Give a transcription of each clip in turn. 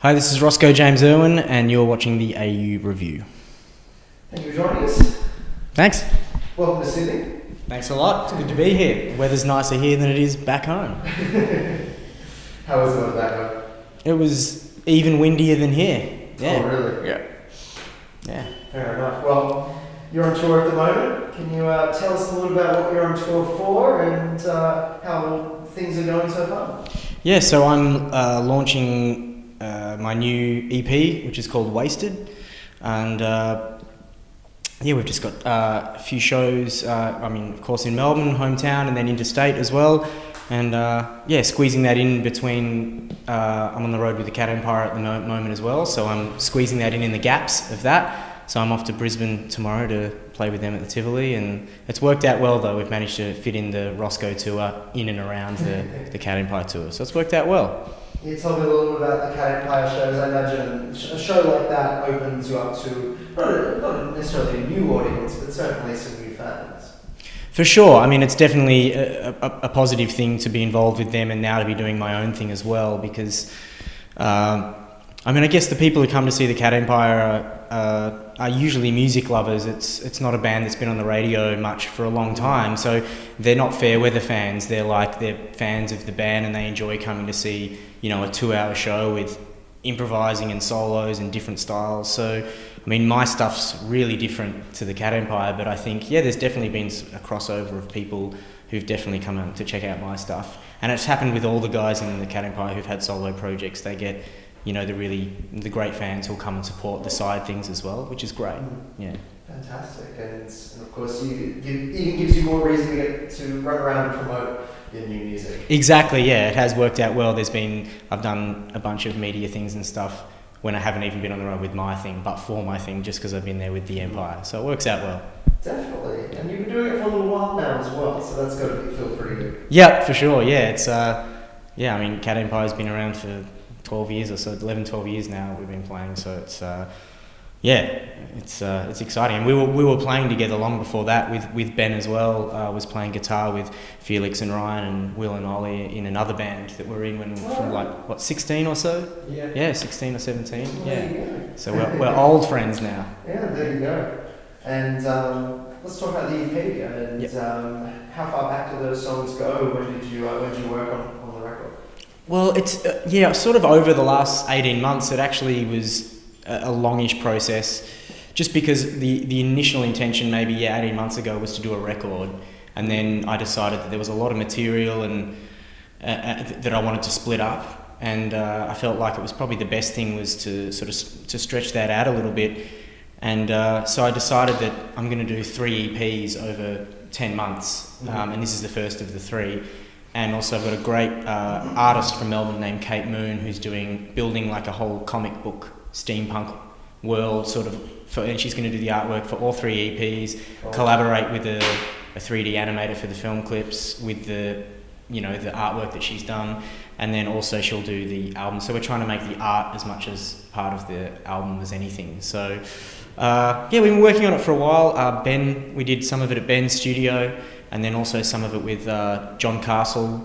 Hi, this is Roscoe James Irwin, and you're watching the AU Review. Thank you for joining us. Thanks. Welcome to Sydney. Thanks a lot. It's good to be here. The weather's nicer here than it is back home. How was the weather back home? It was even windier than here. Yeah. Oh, really? Yeah. Fair enough. Well, you're on tour at the moment. Can you tell us a little about what you're on tour for and how things are going so far? Yeah, so I'm launching my new EP, which is called Wasted. And we've just got a few shows, of course in Melbourne, hometown, and then interstate as well. And squeezing that in between, I'm on the road with the Cat Empire at the moment as well, so I'm squeezing that in the gaps of that. So I'm off to Brisbane tomorrow to play with them at the Tivoli, and it's worked out well though. We've managed to fit in the Roscoe tour in and around the Cat Empire tour, so it's worked out well. You told me a little bit about the Cat Empire shows. I imagine a show like that opens you up to not necessarily a new audience, but certainly some new fans. For sure. I mean, it's definitely a positive thing to be involved with them and now to be doing my own thing as well because, I guess the people who come to see the Cat Empire are usually music lovers. It's not a band that's been on the radio much for a long time, so they're not fair weather fans. They're fans of the band and they enjoy coming to see, a 2-hour show with improvising and solos and different styles. So, my stuff's really different to the Cat Empire, but I think, there's definitely been a crossover of people who've definitely come out to check out my stuff. And it's happened with all the guys in the Cat Empire who've had solo projects. They get, the great fans who'll come and support the side things as well, which is great. Yeah. Fantastic. And of course, it even gives you more reason to get to run around and promote your new music. Exactly, yeah. It has worked out well. I've done a bunch of media things and stuff when I haven't even been on the road with my thing, but for my thing, just because I've been there with the Empire. So it works out well. Definitely. And you've been doing it for a little while now as well, so that's got to feel pretty good. Yeah, for sure. Yeah, it's Cat Empire's been around for 12 years or so, 11, 12 years now we've been playing, so it's exciting. And we were playing together long before that with Ben as well. I was playing guitar with Felix and Ryan and Will and Ollie in another band that we're in from 16 or so? Yeah, 16 or 17. So we're old friends now. Yeah, there you go. And let's talk about the EP and how far back do those songs go? When did you work on the record? Well, it's sort of over the last 18 months. It actually was a longish process, just because the initial intention maybe 18 months ago was to do a record, and then I decided that there was a lot of material and that I wanted to split up, and I felt like it was probably the best thing was to sort of to stretch that out a little bit, and so I decided that I'm going to do 3 EPs over 10 months, and this is the first of the 3. And also I've got a great artist from Melbourne named Kate Moon who's building like a whole comic book steampunk world and she's going to do the artwork for all 3 EPs, collaborate with a 3D animator for the film clips with the artwork that she's done, and then also she'll do the album. So we're trying to make the art as much as part of the album as anything. So we've been working on it for a while. We did some of it at Ben's studio, and then also some of it with John Castle,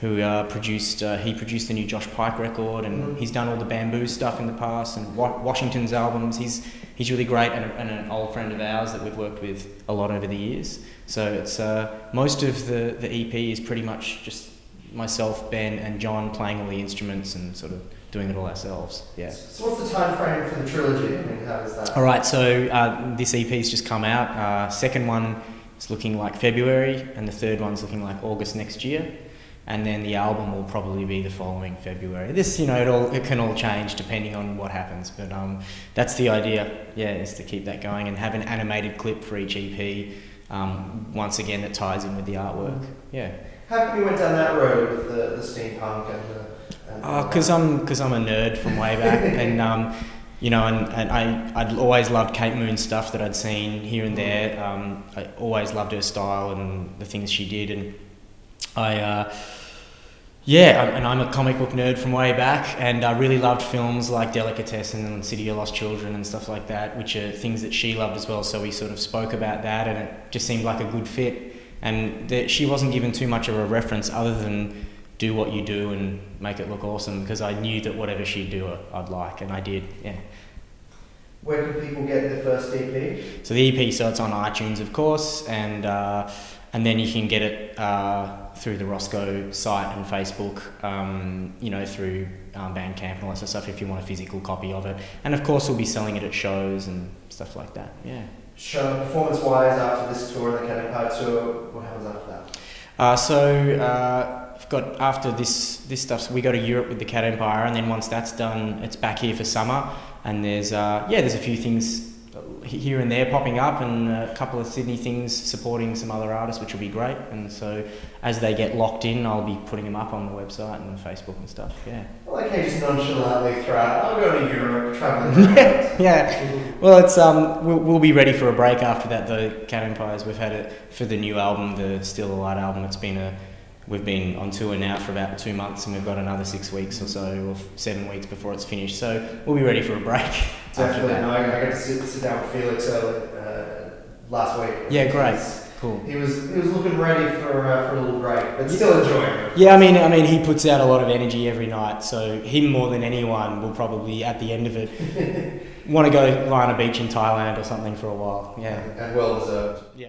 who produced the new Josh Pike record, and he's done all the Bamboo stuff in the past, and Washington's albums. He's really great, and an old friend of ours that we've worked with a lot over the years. So it's most of the EP is pretty much just myself, Ben, and John playing all the instruments and sort of doing it all ourselves. Yeah. So what's the time frame for the trilogy? How is that? All right. So this EP's just come out. Second one is looking like February, and the third one's looking like August next year, and then the album will probably be the following February. This, it can all change depending on what happens, but that's the idea. Is to keep that going and have an animated clip for each EP. Once again, that ties in with the artwork. Yeah. How come you went down that road with the steampunk and because I'm a nerd from way back, and I'd always loved Kate Moon's stuff that I'd seen here and there. I always loved her style and the things she did, and I'm a comic book nerd from way back, and I really loved films like Delicatessen and City of Lost Children and stuff like that, which are things that she loved as well. So we sort of spoke about that, and it just seemed like a good fit. And she wasn't given too much of a reference other than do what you do and make it look awesome, because I knew that whatever she'd do, I'd like, and I did. Yeah. Where can people get the first EP? So the EP, so it's on iTunes, of course, and then you can get it through the Roscoe site and Facebook, through Bandcamp and all that sort of stuff if you want a physical copy of it. And of course, we'll be selling it at shows and stuff like that. Yeah. Show performance-wise, after this tour and the Cat Empire tour, what happens after that? We've got, after this stuff, so we go to Europe with the Cat Empire, and then once that's done, it's back here for summer. And there's a few things here and there popping up, and a couple of Sydney things supporting some other artists, which will be great. And so as they get locked in, I'll be putting them up on the website and Facebook and stuff. Yeah. Well, I can't just nonchalantly throw out, I'll go to Europe, travelling. Yeah. Well, it's we'll be ready for a break after that, though. Cat Empires, we've had it for the new album, the Still the Light album. We've been on tour now for about 2 months, and we've got another 6 weeks or so, or 7 weeks before it's finished. So we'll be ready for a break. Definitely. No, I got to sit down with Felix last week. Yeah, great. Cool. He was looking ready for a little break, but still enjoying it. Yeah, I mean, he puts out a lot of energy every night. So him more than anyone will probably, at the end of it, want to go lie on a beach in Thailand or something for a while. Yeah. And well deserved. Yeah.